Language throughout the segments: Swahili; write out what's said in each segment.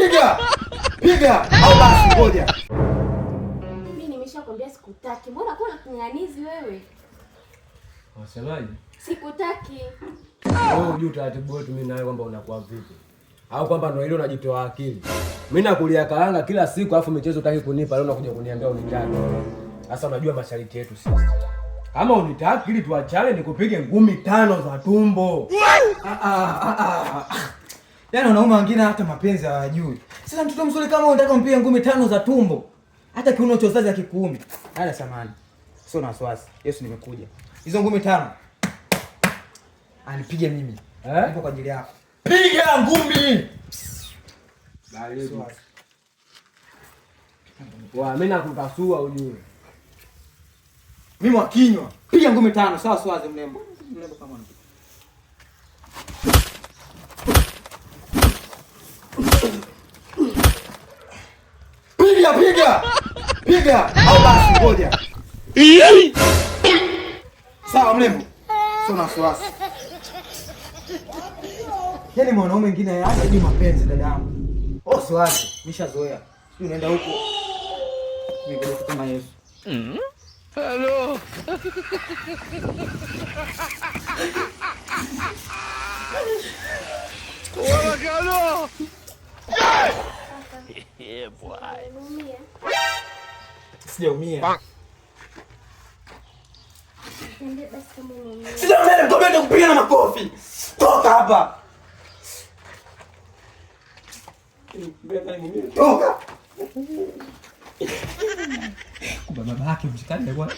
Piga au basi ngoja. Mimi nimeshakwambia sikutaki. Mbona kuna kinganizi wewe? Unasemaje? Sikutaki. Wewe unajua taratibu wetu mimi nawe kwamba unakuwa vipi? Au kwamba ndio ile unajitoa akili. Mimi nakulia karanga kila siku afu michezo utaki kunipa, leo unakuja kuniambia unitaki. Sasa unajua masharti yetu sisi. Kama unitaki ili tuachane nikupige ngumi 5 za tumbo. Yaani wanaume wengine hata mapenzi hawajui. Sasa mtoto mzuri kama unataka umpige ngumi 5 za tumbo, hata kiuno cha uzazi akikuumi. Haya samani. Sio na wasiwasi. Yesu nimekuja. Hizo ngumi 5. Anipige mimi. Nipo kwa ajili yako. Piga ngumi. Bali. Mimi nakukasua ujue. Mimi wakinywa. Piga ngumi 5 sawa swazi mlembo. Mlembo kama nini? Piga au basi ngoja. Sawa mlembo. Sio na wasiwasi. Yaani mwanaume mwingine hajui mapenzi dadangu. Wasiwasi, nishazoea. Sio unaenda huko. Mimi kama Yesu. Hello. Hello. Yeah, boy. Sijaumia. Ndio basi kama unaumia. Sasa mtoto kupiga na makofi. Toka hapa. Toka. Kumbe baba yake mshikane bwana.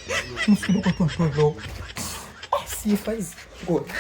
Msikidogo tu mtoto. Sifa hizi. Ngoja.